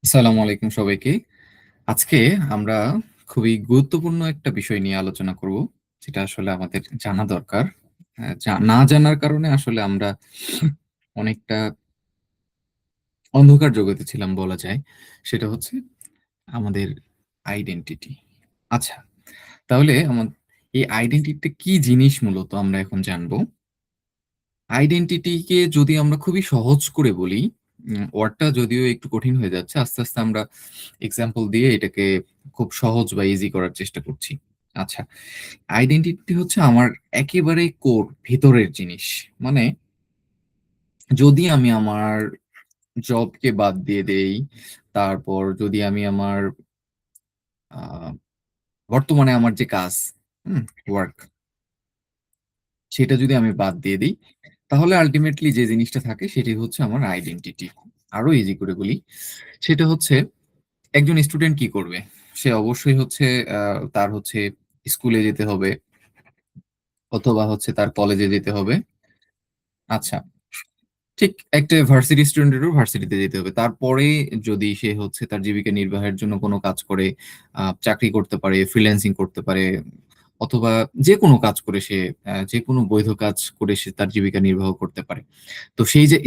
আসসালামু আলাইকুম সবাইকে। আজকে আমরা খুবই গুরুত্বপূর্ণ একটা বিষয় নিয়ে আলোচনা করব, যেটা আসলে আমাদের জানা দরকার। না জানার কারণে আসলে আমরা অনেকটা অন্ধকার জগতে ছিলাম বলা যায়। সেটা হচ্ছে আমাদের আইডেন্টিটি। আচ্ছা, তাহলে এই আইডেন্টিটি কি জিনিস মূলত আমরা এখন জানবো। আইডেন্টিটিকে যদি আমরা খুবই সহজ করে বলি, ওয়ার্ডটা যদিও একটু কঠিন হয়ে যাচ্ছে। আস্তে, আস্তে আমরা এক্সাম্পল দিয়ে এটাকে খুব সহজ বা ইজি করার চেষ্টা করছি। আচ্ছা, আইডেন্টিটি হচ্ছে আমার একেবারে কোর ভেতরের জিনিস। মানে যদি আমি আমার জবকে বাদ দিয়ে দেই, তারপর যদি আমি আমার আ বর্তমানে আমার যে কাজ, ওয়ার্ক, সেটা যদি আমি বাদ দিয়ে দেই, তাহলে আল্টিমেটলি যে জিনিসটা থাকে সেটি হচ্ছে আমার আইডেন্টিটি। আরো ইজি করে বলি, সেটা হচ্ছে একজন স্টুডেন্ট কি করবে? সে অবশ্যই হচ্ছে আ তার হচ্ছে স্কুলে যেতে হবে অথবা হচ্ছে তার কলেজে যেতে হবে। আচ্ছা, ঠিক একটা ভার্সিটি স্টুডেন্টেরও ভার্সিটিতে যেতে হবে। তারপরে যদি সে হচ্ছে তার জীবিকা নির্বাহের জন্য কোনো কাজ করে, চাকরি করতে পারে, ফ্রিল্যান্সিং করতে পারে অথবা যেকোনো কাজ করে সে যেকোনো বৈধ কাজ করে সে তার জীবিকা নির্বাহ করতে পারে। তো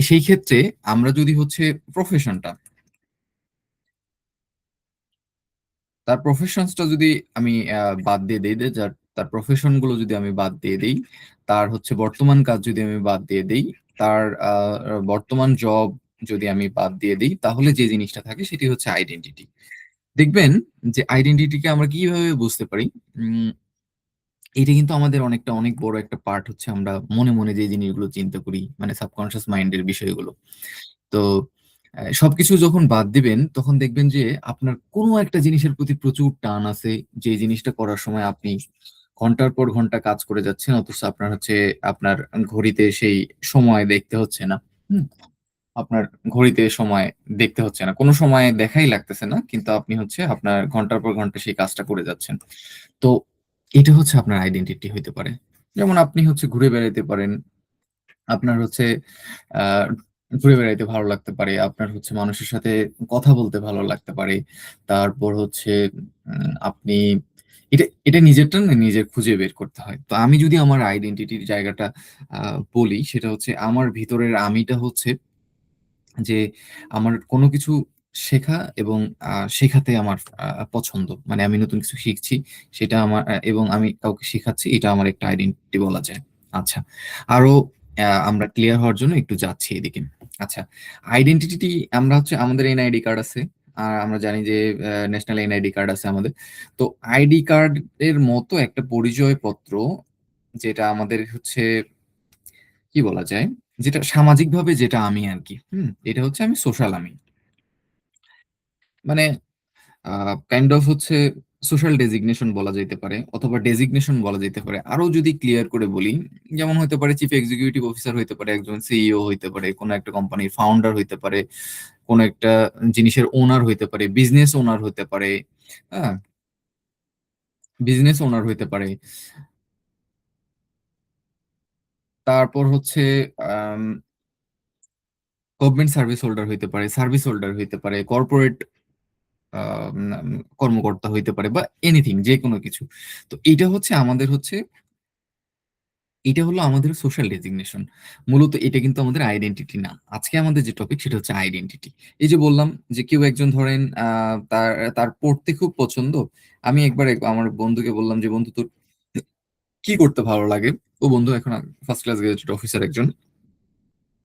সেই ক্ষেত্রে আমরা যদি হচ্ছে প্রফেশনটা তার প্রফেশনসটা যদি আমি বাদ দিয়ে দেই, তার প্রফেশন গুলো যদি আমি বাদ দিয়ে দেই, তার হচ্ছে বর্তমান কাজ যদি আমি বাদ দিয়ে দেই, তার বর্তমান জব যদি আমি বাদ দিয়ে দেই, তাহলে যে জিনিসটা থাকে সেটি হচ্ছে আইডেন্টিটি। দেখবেন যে আইডেন্টিটিকে আমরা কিভাবে বুঝতে পারি? উম এটা কিন্তু আমাদের অনেক বড় একটা পার্ট হচ্ছে আমরা মনে, মনে যে জিনিসগুলো চিন্তা করি, মানে সাবকন্সিয়াস মাইন্ডের বিষয়গুলো। তো সবকিছু যখন বাদ দিবেন, তখন দেখবেন যে আপনার কোনো একটা জিনিসের প্রতি প্রচুর টান আছে। যে জিনিসটা করার সময় আপনি ঘন্টার পর ঘন্টা কাজ করে যাচ্ছেন, অথচ আপনার হচ্ছে আপনার ঘড়িতে সেই সময় দেখতে হচ্ছে না। হুম? আপনার ঘড়িতে সময় দেখতে হচ্ছে না। কোনো সময় দেখাই লাগতেছে না। কিন্তু আপনি হচ্ছে আপনার ঘন্টার পর ঘন্টা সেই কাজটা করে যাচ্ছেন। তো এটা হচ্ছে আপনার আইডেন্টিটি হইতে পারে। যেমন আপনি হচ্ছে ঘুরে বেড়াইতে পারেন। আপনার হচ্ছে আ ঘুরে বেড়াইতে ভালো লাগতে পারে। আপনার হচ্ছে মানুষের সাথে কথা বলতে ভালো লাগতে পারে। তারপর হচ্ছে আপনি এটা নিজেরটা না নিজের খুঁজে বের করতে হয়। তো আমি যদি আমার আইডেন্টিটির জায়গাটা আ বলি, সেটা হচ্ছে আমার ভিতরের আমিটা হচ্ছে যে আমার কোনো কিছু শেখা এবং শেখাতে আমার পছন্দ। মানে আমি নতুন কিছু শিখছি, সেটা আমার এবং আমি কাউকে শিখাচ্ছি, এটা আমার একটা আইডেন্টিটি বলা যায়। আচ্ছা, আরো আমরা ক্লিয়ার হওয়ার জন্য একটু যাচ্ছি এদিকে। আচ্ছা, আইডেন্টিটি আমরা হচ্ছে আমাদের এনআইডি কার্ড আছে। আর আমরা জানি যে ন্যাশনাল এনআইডি কার্ড আছে আমাদের। তো আইডি কার্ড এর মতো একটা পরিচয়পত্র, যেটা আমাদের হচ্ছে কি বলা যায়? যেটা সামাজিকভাবে যেটা আমি আরকি। এটা হচ্ছে আমি সোশ্যাল আমি। মানে আ কাইন্ড অফ হচ্ছে সোশ্যাল ডেজিগনেশন বলা যাইতে পারে অথবা ডেজিগনেশন বলা যাইতে পারে। আরো যদি ক্লিয়ার করে বলি, যেমন হইতে পারে চিফ এক্সিকিউটিভ অফিসার হইতে পারে, একজন সিইও হইতে পারে, কোন একটা কোম্পানির ফাউন্ডার হইতে পারে, কোন একটা জিনিসের ওনার হইতে পারে, বিজনেস ওনার হইতে পারে, হ্যাঁ? বিজনেস ওনার হইতে পারে। তারপর হচ্ছে আম গভর্নমেন্ট সার্ভিস হোল্ডার হইতে পারে, সার্ভিস হোল্ডার হইতে পারে, কর্পোরেট আ নাম কর্মকর্তা হইতে পারে বা এনিথিং যেকোনো কিছু। তো এইটা হলো আমাদের সোশ্যাল ডেজিগনেশন। মূলত এটা কিন্তু আমাদের আইডেন্টিটি না। আজকে আমাদের যে টপিক সেটা হচ্ছে আইডেন্টিটি। এই যে বললাম যে কেউ একজন ধরেন তার তার পড়তে খুব পছন্দ। আমি একবার আমার বন্ধুকে বললাম যে, "বন্ধু তোর কি করতে ভালো লাগে?" ও বন্ধু এখন ফার্স্ট ক্লাস গ্র্যাজুয়েট অফিসার একজন।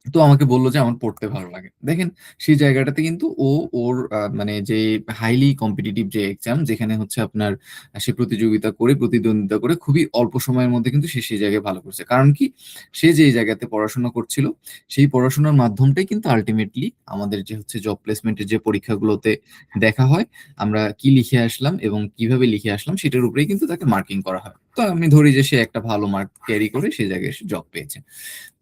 তো আমাকে বলল যে আমার পড়তে ভালো লাগে। দেখেন সেই জায়গাটাতে কিন্তু ওর মানে যে হাইলি কম্পিটিটিভ যে এক্সাম যেখানে হচ্ছে আপনার সে প্রতিযোগিতা করে, প্রতিদ্বন্দ্বিতা করে খুবই অল্প সময়ের মধ্যে কিন্তু সে সেই জায়গায় ভালো করছে। কারণ কি? সে যেই জায়গাতে পড়াশোনা করছিল, সেই পড়াশোনার মাধ্যমটাই কিন্তু আল্টিমেটলি আমাদের যে হচ্ছে জব প্লেসমেন্ট এর যে পরীক্ষাগুলোতে দেখা হয়, আমরা কি লিখে আসলাম এবং কিভাবে লিখে আসলাম সেটার উপরেই কিন্তু তাকে মার্কিং করা হয়। তো আমি ধরি যে সে একটা ভালো মার্ক ক্যারি করে সে জায়গায় সে জব পেয়েছে।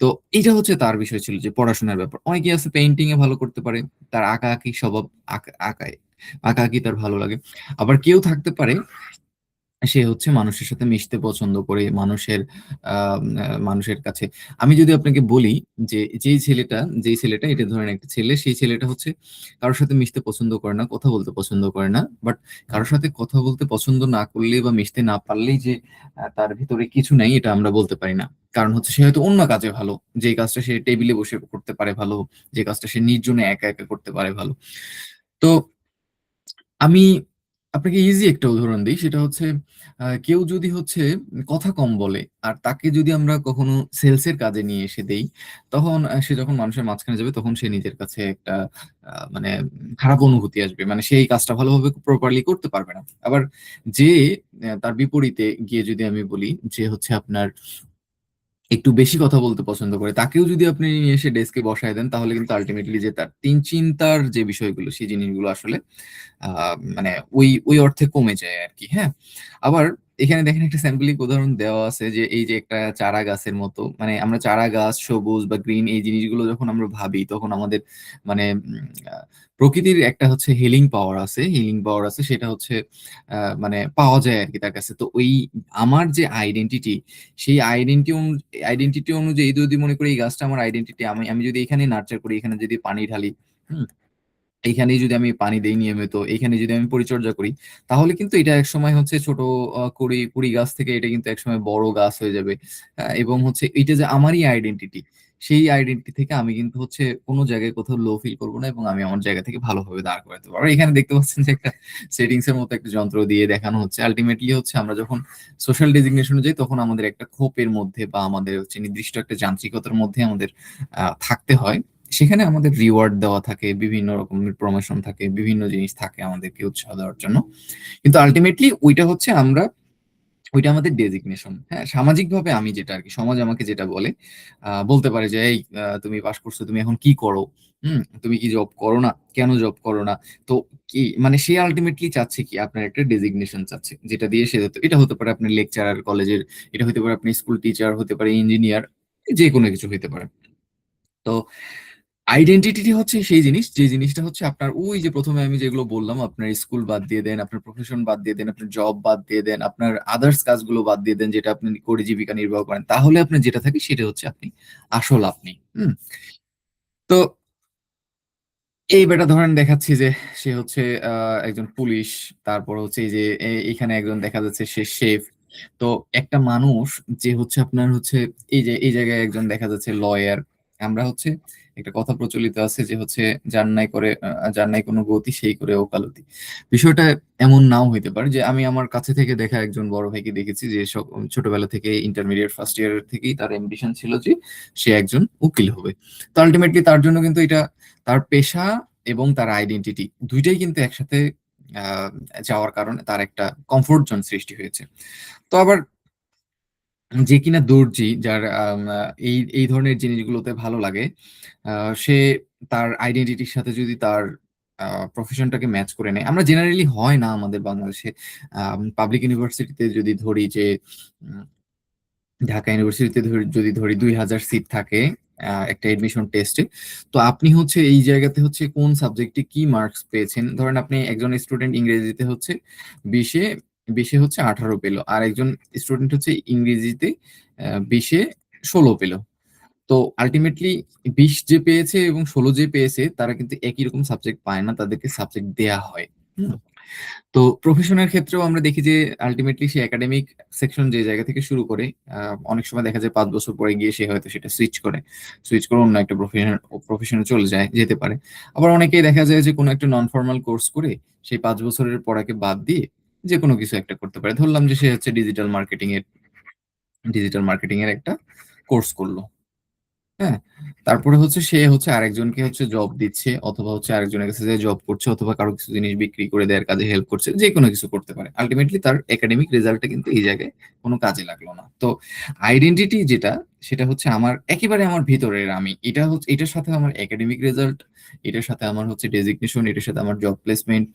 তো এইটা হচ্ছে তার বিষয় ছিল যে পড়াশোনার ব্যাপার। অনেকে আছে পেইন্টিং এ ভালো করতে পারে। তার আঁকাআঁকি স্বভাব, আঁকায় আঁকাআঁকি তার ভালো লাগে। আবার কেউ থাকতে পারে সে হচ্ছে মানুষের সাথে মিশতে পছন্দ করে, মানুষের কাছে আমি যদি আপনাকে বলি যে যেই ছেলেটা এটা ধরেন একটা ছেলে, সেই ছেলেটা হচ্ছে কারোর সাথে মিশতে পছন্দ করে না, কথা বলতে পছন্দ করে না। বাট কারোর সাথে কথা বলতে পছন্দ না করলে বা মিশতে না পারলেই যে তার ভিতরে কিছু নাই এটা আমরা বলতে পারি না। কারণ হচ্ছে সে হয়তো অন্য কাজে ভালো, যে কাজটা সে টেবিলে বসে করতে পারে ভালো, যে কাজটা সে নির্জনে একা একা করতে পারে ভালো। তো আমি আপনাকে ইজি একটা উদাহরণ দিই, সেটা হচ্ছে কেউ যদি হচ্ছে কথা কম বলে, আর তাকে যদি আমরা কখনো সেলসের কাজে নিয়ে এসে দেই, তখন সে যখন মানুষের মাঝখানে যাবে তখন সে নিজের কাছে একটা মানে খারাপ অনুভূতি আসবে, মানে সেই কাজটা ভালোভাবে প্রপারলি করতে পারবে না। আবার যে তার বিপরীতে গিয়ে যদি আমি বলি যে হচ্ছে আপনার একটু বেশি কথা বলতে পছন্দ করে, তাকেও যদি আপনি নিয়ে এসে ডেস্কে বসায় দেন, তাহলে কিন্তু আলটিমেটলি যে তার চিন্তার যে বিষয়গুলো, সেই জিনিসগুলো আসলে মানে ওই অর্থে কমে যায় আর কি। হ্যাঁ, আবার এখানে দেখেন একটা স্যাম্পলিক উদাহরণ দেওয়া আছে যে এই যে একটা চারা গাছের মতো, মানে আমরা চারা গাছ, সবুজ বা গ্রিন, এই জিনিসগুলো যখন আমরা ভাবি তখন আমাদের মানে প্রকৃতির একটা হচ্ছে হিলিং পাওয়ার আছে, সেটা হচ্ছে মানে পাওয়া যায় আর কি তার কাছে। তো ওই আমার যে আইডেন্টিটি, সেই আইডেন্টিটি অনুযায়ী যদি মনে করি এই গাছটা আমার আইডেন্টিটি, আমি আমি যদি এখানে নার্চার করি, এখানে যদি পানি ঢালি, হুম, এইখানেই যদি আমি পানি দেই নিয়মিত, এইখানে যদি আমি পরিচর্যা করি, তাহলে কিন্তু এটা একসময় হচ্ছে ছোট কুড়ি কুড়ি গাছ থেকে এটা কিন্তু একসময় বড় গাছ হয়ে যাবে। এবং হচ্ছে এটা যে আমারই আইডেন্টিটি, সেই আইডেন্টিটি থেকে আমি কিন্তু হচ্ছে কোনো জায়গায় কোথাও লো ফিল করবো না, এবং আমি আমার জায়গা থেকে ভালোভাবে দাঁড় করাতে পারবো। আর এখানে দেখতে পাচ্ছেন যে একটা সেটিংস এর মতো একটা যন্ত্র দিয়ে দেখানো হচ্ছে। আলটিমেটলি হচ্ছে আমরা যখন সোশ্যাল ডেজিগনেশনে যাই, তখন আমাদের একটা খোপের মধ্যে বা আমাদের হচ্ছে নির্দিষ্ট একটা যান্ত্রিকতার মধ্যে আমাদের থাকতে হয়। সেখানে আমাদের রিওয়ার্ড দেওয়া থাকে, বিভিন্ন রকমের প্রমোশন থাকে, বিভিন্ন জিনিস থাকে আমাদেরকে উৎসাহ দেওয়ার জন্য। কিন্তু আলটিমেটলি ওইটা আমাদের ডেজিগনেশন। হ্যাঁ, সামাজিক ভাবে আমি যেটা আর কি, সমাজ আমাকে যেটা বলে, বলতে পারে যে এই তুমি পাশ করছো, তুমি এখন কি করো, তুমি কি জব করো না, কেন জব করো না? তো কি মানে সে আলটিমেটলি চাচ্ছে কি, আপনার একটা ডেজিগনেশন চাচ্ছে, যেটা দিয়ে সে এটা হতে পারে আপনার লেকচারার কলেজের, এটা হতে পারে আপনি স্কুল টিচার, হতে পারে ইঞ্জিনিয়ার, যে কোনো কিছু হতে পারে। তো আইডেন্টিটি হচ্ছে সেই জিনিস, যে জিনিসটা হচ্ছে আপনার ওই যে প্রথমে আমি যেগুলো বললাম, আপনার স্কুল বাদ দিয়ে দেন, আপনার প্রফেশন বাদ দিয়ে দেন, আপনার জব বাদ দিয়ে দেন, আপনার আদার্স কাজগুলো বাদ দিয়ে দেন যেটা আপনি করে জীবিকা নির্বাহ করেন, তাহলে আপনার যেটা থাকে সেটা হচ্ছে আপনি, আসল আপনি। হুম। তো এই বেটা ধরেন দেখাচ্ছি যে সে হচ্ছে একজন পুলিশ, তারপর হচ্ছে এই যে এখানে একজন দেখা যাচ্ছে সে শেফ। তো একটা মানুষ যে হচ্ছে আপনার হচ্ছে এই যে এই জায়গায় একজন দেখা যাচ্ছে লয়ার। আমরা হচ্ছে একটা কথা প্রচলিত আছে যে হচ্ছে যার নাই কোনো গতি সেই করে ওকালতি। বিষয়টা এমন নাও হইতে পারে যে আমি আমার কাছে থেকে দেখা একজন বড় ভাইকে দেখেছি যে ছোটবেলা থেকে ইন্টারমিডিয়েট ফার্স্ট ইয়ার থেকেই তার অ্যাম্বিশন ছিল যে সে একজন উকিল হবে। তো আলটিমেটলি তার জন্য কিন্তু এটা তার পেশা এবং তার আইডেন্টিটি দুইটাই কিন্তু একসাথে আহ, যাওয়ার কারণে তার একটা কমফোর্ট জোন সৃষ্টি হয়েছে। তো আবার যে কিনা দর্জি, যার এই এই ধরনের জিনিসগুলোতে ভালো লাগে, সে তার আইডেন্টিটির সাথে যদি তার প্রফেশনটাকে ম্যাচ করে নেয়, আমরা জেনারেলি হয় না আমাদের বাংলাদেশে। পাবলিক ইউনিভার্সিটিতে যদি ধরি যে ঢাকা ইউনিভার্সিটিতে যদি ধরি 2000 সিট থাকে একটা এডমিশন টেস্টে। তো আপনি হচ্ছে এই জায়গাতে হচ্ছে কোন সাবজেক্টে কি মার্কস পেয়েছেন, ধরেন আপনি একজন স্টুডেন্ট ইংরেজিতে হচ্ছে 20-এ 20-এ হচ্ছে 18 পেলো, আর একজন স্টুডেন্ট হচ্ছে ইংরেজিতে 20-এ 16 পেলো। তো আলটিমেটলি 20 যে পেয়েছে এবং 16 যে পেয়েছে তারা কিন্তু একই রকম সাবজেক্ট পায় না, তাদেরকে সাবজেক্ট দেয়া হয়। হুম। তো প্রফেশনের ক্ষেত্রেও আমরা দেখি যে আলটিমেটলি সে একাডেমিক সেকশন যে জায়গা থেকে শুরু করে, অনেক সময় দেখা যায় 5 বছর পরে গিয়ে সে হয়তো সেটা সুইচ করে অন্য একটা প্রফেশনে যেতে পারে। আবার অনেকেই দেখা যায় যে কোনো একটা নন ফর্মাল কোর্স করে সেই 5 বছরের পড়াকে বাদ দিয়ে যে কোনো কিছু একটা করতে পারে। ধরলাম যে সে হচ্ছে ডিজিটাল মার্কেটিং এর একটা কোর্স করলো। হ্যাঁ, তারপরে হচ্ছে সে হচ্ছে আরেকজনকে হচ্ছে জব দিচ্ছে, অথবা হচ্ছে আরেকজনের কাছে যে জব করছে, অথবা কারো কিছু জিনিস বিক্রি করে দেওয়ার কাজে হেল্প করছে, যে কোনো কিছু করতে পারে। আলটিমেটলি তার একাডেমিক রেজাল্টটা কিন্তু এই জায়গায় কোনো কাজে লাগলো না। তো আইডেন্টিটি যেটা, সেটা হচ্ছে আমার একেবারে আমার ভিতরের আমি, এটা হচ্ছে এটার সাথে আমার একাডেমিক রেজাল্ট, এটার সাথে আমার হচ্ছে ডেজিগনেশন, এটার সাথে আমার জব প্লেসমেন্ট,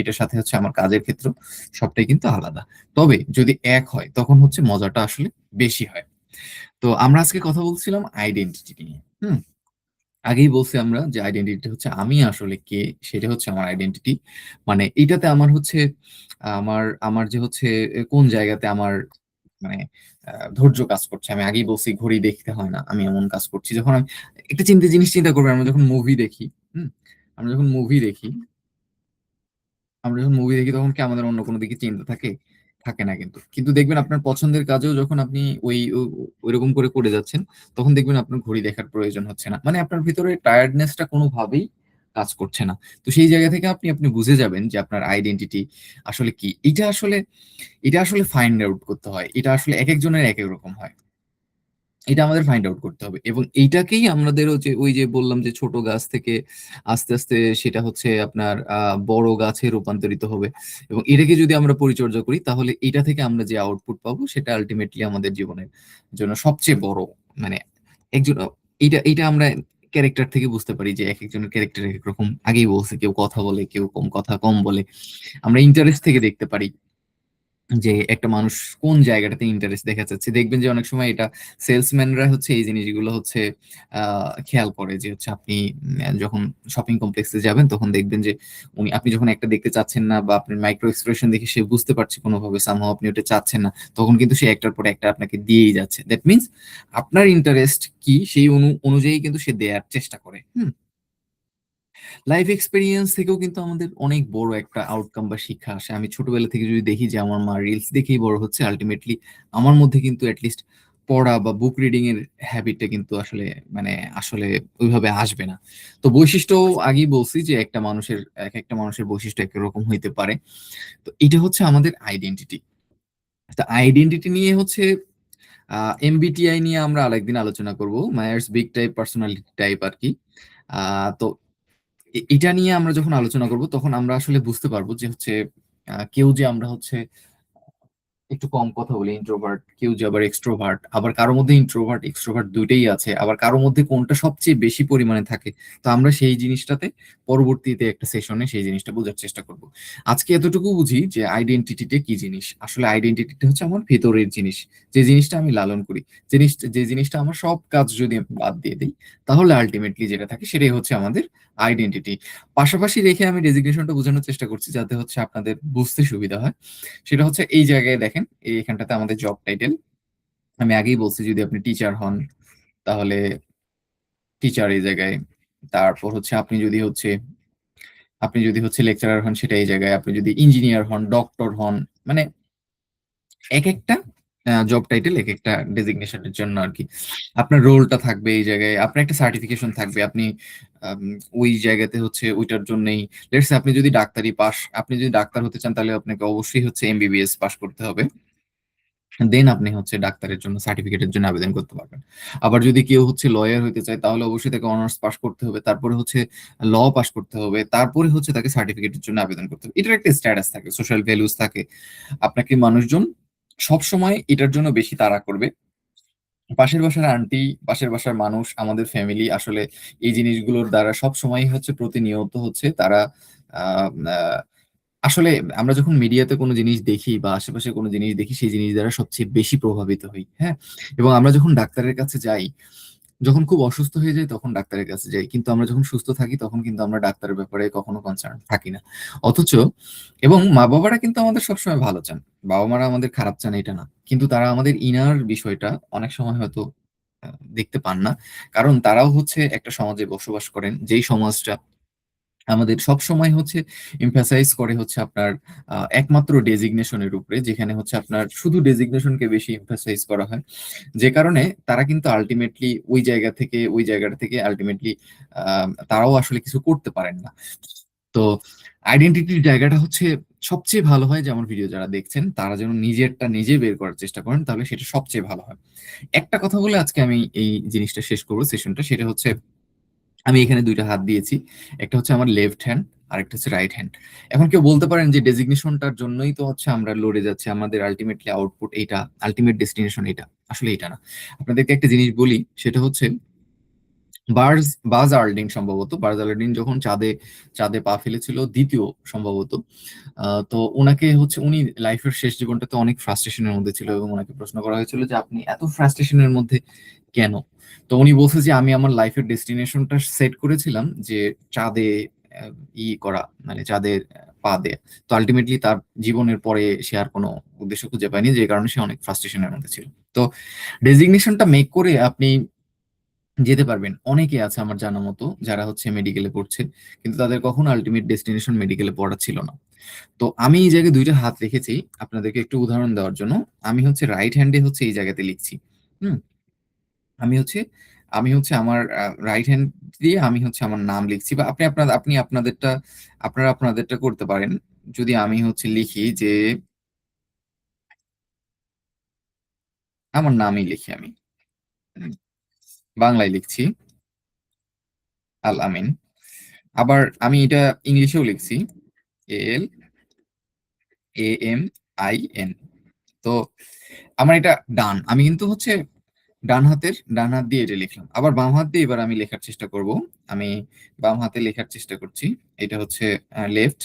এটার সাথে হচ্ছে আমার কাজের ক্ষেত্র, সবটাই কিন্তু আলাদা। তবে যদি এক হয় তখন হচ্ছে মজাটা আসলে বেশি হয়। তো আমরা আজকে কথা বলছিলাম আইডেন্টিটি নিয়ে। হুম। আগেই বলছি আমরা যে আইডেন্টিটি হচ্ছে আমি আসলে কে, সেটা হচ্ছে আমার আইডেন্টিটি। মানে এটাতে আমার হচ্ছে আমার আমার যে হচ্ছে কোন জায়গাতে আমার মানে ধৈর্য কাজ করছে। আমি আগেই বলছি ঘড়ি দেখতে হয় না, আমি এমন কাজ করছি যখন আমি একটা জিনিস চিন্তা করবো। আমরা যখন মুভি দেখি, হুম, আমরা যখন মুভি দেখি আমরা যখন মুভি দেখি তখন কি আমাদের অন্য কোনো দিকে চিন্তা থাকে? থাকে না কিন্তু। কিন্তু দেখবেন আপনার পছন্দের কাজেও যখন আপনি ওইরকম করে করে যাচ্ছেন, তখন দেখবেন আপনার ঘড়ি দেখার প্রয়োজন হচ্ছে না। মানে আপনার ভিতরে টায়ার্ডনেসটা কোনোভাবেই কাজ করছে না। তো সেই জায়গা থেকে আপনি আপনি বুঝে যাবেন যে আপনার আইডেন্টিটি আসলে কি। এটা আসলে ফাইন্ড আউট করতে হয়। এটা আসলে একেকজনের একেক রকম হয়। এটা আমাদের ফাইন্ড আউট করতে হবে এবং এইটাকেই আমাদেরও যে ওই যে বললাম যে ছোট গাছ থেকে আস্তে আস্তে সেটা হচ্ছে আপনার বড় গাছে রূপান্তরিত হবে এবং এটাকে যদি আমরা পরিচর্যা করি তাহলে এটা থেকে আমরা যে আউটপুট পাবো সেটা আলটিমেটলি আমাদের জীবনের জন্য সবচেয়ে বড় মানে একজন এইটা এইটা আমরা ক্যারেক্টার থেকে বুঝতে পারি যে এক একজনের ক্যারেক্টার এক এক রকম। আগেই বলছে কেউ কথা বলে, কেউ কম বলে। আমরা ইন্টারেস্ট থেকে দেখতে পারি যে একটা মানুষ কোন জায়গাটাতে ইন্টারেস্ট দেখা যাচ্ছে। দেখবেন যে অনেক সময় এটা সেলসম্যানরা হচ্ছে এই জিনিসগুলো হচ্ছে খেয়াল করে যে হচ্ছে আপনি যখন শপিং কমপ্লেক্সে যাবেন তখন দেখবেন যে আপনি যখন একটা দেখতে চাচ্ছেন না বা আপনার মাইক্রো এক্সপ্রেশন দেখে সে বুঝতে পারছে কোনোভাবে সামহাও আপনি ওটা চাচ্ছেন না, তখন কিন্তু সে একটার পর একটা আপনাকে দিয়েই যাচ্ছে। দ্যাট মিনস আপনার ইন্টারেস্ট কি সেই অনুযায়ী কিন্তু সে দেওয়ার চেষ্টা করে। হুম। লাইফ এক্সপেরিয়েন্স থেকেও কিন্তু আমাদের অনেক বড় একটা আউটকাম বা শিক্ষা আসে। আমি ছোটবেলা থেকে যদি দেখি যে আমার মা রিলস দেখেই বড় হচ্ছে, আলটিমেটলি আমার মধ্যে কিন্তু অ্যাটলিস্ট পড়া বা বুক রিডিং এর হ্যাবিটটা কিন্তু আসলে মানে আসলে ওইভাবে আসবে না। তো বৈশিষ্ট্য আগেই বলছি যে একটা মানুষের বৈশিষ্ট্য একরকম হইতে পারে। তো এটা হচ্ছে আমাদের আইডেন্টিটি। তো আইডেন্টিটি নিয়ে হচ্ছে এমবিটিআই নিয়ে আমরা আরেকদিন আলোচনা করব, Myers Briggs type personality type আর কি। তো এটা নিয়ে আমরা যখন আলোচনা করব তখন আমরা আসলে বুঝতে পারবো যে হচ্ছে কেউ যে আমরা হচ্ছে একটু কম কথা বলি ইন্ট্রোভার্ট, কেউ যে আবার এক্সট্রোভার্ট, আবার কারোর মধ্যে ইন্ট্রোভার্ট এক্সট্রোভার্ট দুইটাই আছে, আবার কারোর মধ্যে কোনটা সবচেয়ে বেশি পরিমাণে থাকে। তো আমরা সেই জিনিসটাতে পরবর্তীতে একটা সেশনে সেই জিনিসটা বোঝার চেষ্টা করব। আজকে এতটুকু বুঝি যে আইডেন্টিটিটা কি জিনিস। আসলে আইডেন্টিটিটা হচ্ছে আমার ভেতরের জিনিস, যে জিনিসটা আমি লালন করি, যে জিনিসটা আমার সব কাজ যদি আমি বাদ দিয়ে দিই তাহলে আলটিমেটলি যেটা থাকে সেটাই হচ্ছে আমাদের আইডেন্টিটি। পাশাপাশি রেখে আমি ডেজিগনেশনটা বোঝানোর চেষ্টা করছি যাতে হচ্ছে আপনাদের বুঝতে সুবিধা হয়। সেটা হচ্ছে এই জায়গায় দেখেন, এইখানটাতে আমাদের জব টাইটেল। আমি আগেই বলছি যদি আপনি টিচার হন তাহলে টিচার এই জায়গায়। তারপর হচ্ছে আপনি যদি হচ্ছে লেকচারার হন সেটা এই জায়গায়। আপনি যদি ইঞ্জিনিয়ার হন, ডক্টর হন, মানে এক একটা জব টাইটেল এক একটা ডেজিগনেশনের জন্য আর কি। আপনার রোলটা থাকবে এই জায়গায়, আপনার একটা সার্টিফিকেশন থাকবে। আপনি আম, ওই জায়গাতে হচ্ছে ওইটার জন্যই লেটস আপনি যদি ডাক্তার হতে চান তাহলে আপনাকে অবশ্যই হচ্ছে এমবিবিএস পাস করতে হবে। দেন আপনি হচ্ছে ডাক্তারের জন্য সার্টিফিকেটের জন্য আবেদন করতে পারবেন। আবার যদি কেউ হচ্ছে লয়ার হতে চায় তাহলে অবশ্যই তাকে অনার্স পাস করতে হবে, তারপরে হচ্ছে ল পাস করতে হবে, তারপরে হচ্ছে তাকে সার্টিফিকেটের জন্য আবেদন করতে হবে। এটার একটা স্ট্যাটাস থাকে, সোশ্যাল ভ্যালুস থাকে। আপনাকে মানুষজন সব সময় এটার জন্য বেশি তাড়া করবে। পাশের বাসার আন্টি, পাশের বাসার মানুষ, আমাদের ফ্যামিলি আসলে এই জিনিসগুলোর দ্বারা সব সময় হচ্ছে প্রতিনিয়ত হচ্ছে তারা আহ আহ, আসলে আমরা যখন মিডিয়াতে কোনো জিনিস দেখি বা আশেপাশে কোনো জিনিস দেখি সেই জিনিস দ্বারা সবচেয়ে বেশি প্রভাবিত হই। হ্যাঁ। এবং আমরা যখন ডাক্তারের কাছে যাই, যখন খুব অসুস্থ হয়ে যাই তখন ডাক্তারের কাছে যাই, কিন্তু আমরা যখন সুস্থ থাকি তখন কিন্তু আমরা ডাক্তারের ব্যাপারে কখনো কনসার্ন থাকি না। অথচ এবং মা বাবারা কিন্তু আমাদের সবসময় ভালো চান, বাবা মারা আমাদের খারাপ চান এটা না, কিন্তু তারা আমাদের ইনার বিষয়টা অনেক সময় হয়তো দেখতে পান না। কারণ তারাও হচ্ছে একটা সমাজে বসবাস করেন, যেই সমাজটা আমাদের সব সময় হচ্ছে এমফাসাইজ করে হচ্ছে আপনার একমাত্র ডেজিগনেশনের উপরে, যেখানে হচ্ছে আপনার শুধু ডেজিগনেশনকে বেশি এমফাসাইজ করা হয়। যে কারণে তারা কিন্তু আলটিমেটলি ওই জায়গাটা থেকে আলটিমেটলি তারাও আসলে কিছু করতে পারেন না। তো আইডেন্টিটির জায়গাটা হচ্ছে সবচেয়ে ভালো হয় যে আমার ভিডিও যারা দেখছেন তারা যেন নিজেরটা নিজে বের করার চেষ্টা করেন, তাহলে সেটা সবচেয়ে ভালো হয়। একটা কথা বলে আজকে আমি এই জিনিসটা শেষ করবো সেশনটা, সেটা হচ্ছে আমি এখানে দুইটা হাত দিয়েছি, একটা হচ্ছে আমার লেফট হ্যান্ড আর একটা হচ্ছে রাইট হ্যান্ড। এখন কেউ বলতে পারেন যে ডেজিগনেশনটার জন্যই তো হচ্ছে আমরা লড়ে যাচ্ছি, আমাদের আলটিমেটলি আউটপুট এইটা, আলটিমেট ডেস্টিনেশন এটা। আসলে এটা না। আপনাদেরকে একটা জিনিস বলি, সেটা হচ্ছে বার্জ বাজ আর্লডিন, সম্ভবত বার্জ আর্লডিন যখন চাঁদে চাঁদে পা ফেলেছিল দ্বিতীয় সম্ভবত, তো ওনাকে হচ্ছে উনি লাইফের শেষ জীবনটাতে অনেক ফ্রাস্ট্রেশনের মধ্যে ছিল এবং ওনাকে প্রশ্ন করা হয়েছিল যে আপনি এত ফ্রাস্ট্রেশনের মধ্যে কেন? তো উনি বলছে যে, "আমি আমার লাইফের ডেস্টিনেশনটা সেট করেছিলাম যে চাঁদে অ্যা করা, মানে চাঁদে পা দেয়া।" তো আল্টিমেটলি তার জীবনের পরে সে আর কোন উদ্দেশ্য খুঁজে পায়নি। যে কারণে সে অনেক ফ্রাস্ট্রেশন এর মধ্যে ছিল। তো ডেজিগনেশনটা মেক করে আপনি যেতে পারবেন। অনেকে আছে আমার জানা মতো যারা হচ্ছে মেডিকেলে পড়ছে। কিন্তু তাদের কখনো আল্টিমেট ডেস্টিনেশন মেডিকেলে পড়া ছিল না। তো আমি এই জায়গায় ২ টা হাত রেখেছি। আপনাদেরকে একটু উদাহরণ দেওয়ার জন্য। আমি হচ্ছে রাইট হ্যান্ডে হচ্ছে এই জায়গাতে লিখছি। হুম? আমি হচ্ছে আমি হচ্ছে আমার রাইট হ্যান্ড দিয়ে আমি হচ্ছে আমার নাম লিখছি, বা আপনি আপনাদেরটা আপনারা আপনাদেরটা করতে পারেন। যদি আমি হচ্ছে লিখি যে আমার নামই লিখি আমি। হুম? বাংলায় লিখছি আল আমিন। আবার আমি এটা ইংলিশেও লিখছি। ALAMIN। তো আমার এটা ডান। আমি কিন্তু হচ্ছে ডান হাত দিয়ে এটা লিখলাম। আবার বাম হাত দিয়ে এবার আমি লেখার চেষ্টা করব। আমি বাম হাতে লেখার চেষ্টা করছি। এটা হচ্ছে লেফট।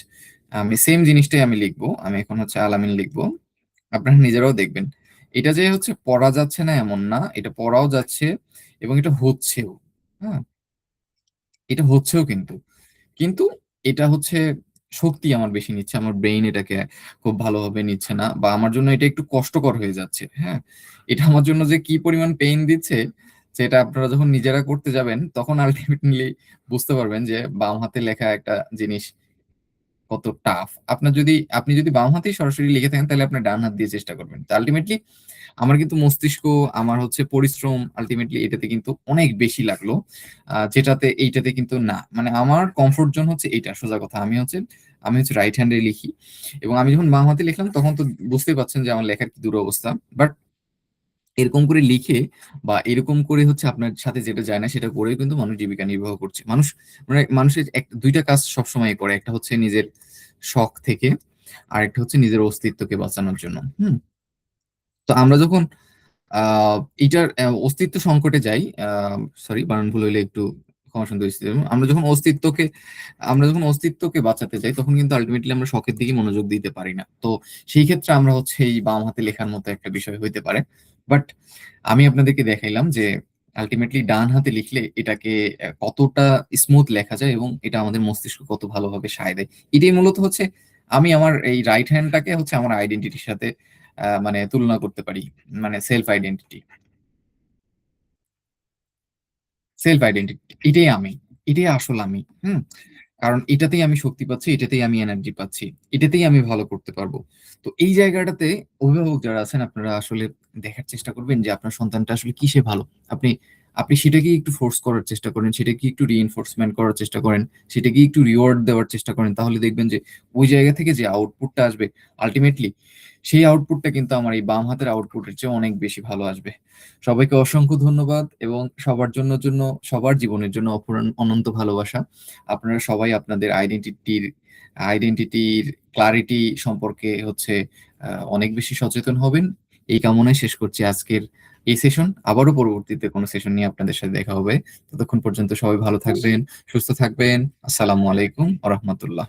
আমি সেম জিনিসটাই আমি লিখব। আমি এখন হচ্ছে আল-আমিন লিখব। আপনারা নিজেরাও দেখবেন। এটা যে হচ্ছে পড়া যাচ্ছে না এমন না। এটা পড়াও যাচ্ছে এবং এটা হচ্ছেও। হ্যাঁ? এটা হচ্ছেও কিন্তু। কিন্তু এটা হচ্ছে শক্তি আমার বেশি নিচ্ছে। আমার ব্রেইন এটাকে খুব ভালোভাবে নিচ্ছে না, বা আমার জন্য এটা একটু কষ্টকর হয়ে যাচ্ছে। হ্যাঁ? এটা আমার জন্য যে কি পরিমাণ পেইন দিচ্ছে, সেটা আপনারা যখন নিজেরা করতে যাবেন তখন আল্টিমেটলি বুঝতে পারবেন যে বাম হাতে লেখা একটা জিনিস কত টাফ। আপনি যদি বাম হাতেই সরাসরি লিখে থাকেন তাহলে আপনার ডান হাত দিয়ে চেষ্টা করবেন। তো আল্টিমেটলি আমার কিন্তু মস্তিষ্ক, আমার হচ্ছে পরিশ্রম আল্টিমেটলি এটাতে কিন্তু অনেক বেশি লাগলো। যেটাতে এইটাতে কিন্তু না। মানে আমার কমফোর্ট জোন হচ্ছে এইটা, সোজা কথা। আমি হচ্ছে রাইট হ্যান্ড এ লিখি। এবং আমি যখন বাম হাতে লিখলাম তখন তো বুঝতেই পারছেন যে আমার লেখার কি দুরবস্থা। বাট এরকম করে লিখে বা এরকম করে হচ্ছে আপনার সাথে যেটা যায় না সেটা করেও কিন্তু মানুষ জীবিকা নির্বাহ করছে। মানে মানুষের ২ টা কাজ সবসময়ই করে। একটা হচ্ছে নিজের শখ থেকে, আরেকটা হচ্ছে নিজের অস্তিত্বকে বাঁচানোর জন্য। হুম? তো আমরা যখন আ এটার অস্তিত্ব সংকটে যাই, সরি বানান ভুল হইলে একটু ক্ষমা সুন্দর দৃষ্টিতে দেখবেন। আমরা যখন অস্তিত্বকে বাঁচাতে যাই তখন কিন্তু আল্টিমেটলি আমরা শখের দিকে মনোযোগ দিতে পারি না। তো সেই ক্ষেত্রে আমরা হচ্ছে এই বাম হাতে লেখার মতো একটা বিষয় হইতে পারে। বাট আমি আপনাদেরকে দেখাইলাম যে আল্টিমেটলি ডান হাতে লিখলে এটাকে কতটা স্মুথ লেখা যায় এবং এটা আমাদের মস্তিষ্ক কত ভালোভাবে সায় দেয়। এটাই মূলত হচ্ছে আমি আমার এই রাইট হ্যান্ডটাকে হচ্ছে আমার আইডেন্টিটির সাথে মানে তুলনা করতে পারি। মানে সেলফ আইডেন্টিটি এটাই আমি। এটাই আসল আমি। হুম? কারণ এটাতেই আমি শক্তি পাচ্ছি, এটাতেই আমি এনার্জি পাচ্ছি। এটাতেই আমি ভালো করতে পারবো। তো এই জায়গাটাতে অভিভাবক যারা আছেন আপনারা আসলে দেখার চেষ্টা করবেন যে আপনার সন্তানটা আসলে কিসে ভালো। আপনি আপনি সেটাকেই একটু ফোর্স করার চেষ্টা করেন, সেটাকে একটু রিইনফোর্সমেন্ট করার চেষ্টা করেন, সেটাকে একটু রিওয়ার্ড দেওয়ার চেষ্টা করেন। তাহলে দেখবেন যে ওই জায়গা থেকে যে আউটপুটটা আসবে আল্টিমেটলি সেই আউটপুটটা কিন্তু আমার এই বাম হাতের আউটপুটের চেয়ে অনেক বেশি ভালো আসবে। সবাইকে অসংখ্য ধন্যবাদ এবং সবার জীবনের জন্য অনন্ত ভালোবাসা। আপনারা সবাই আপনাদের আইডেন্টিটির ক্লারিটি সম্পর্কে হচ্ছে অনেক বেশি সচেতন হবেন। এই কামনায় শেষ করছি আজকের এই সেশন। আবারও পরবর্তীতে কোনো সেশন নিয়ে আপনাদের সাথে দেখা হবে। ততক্ষণ পর্যন্ত সবাই ভালো থাকবেন, সুস্থ থাকবেন। আসসালামু আলাইকুম ওয়া রাহমাতুল্লাহ।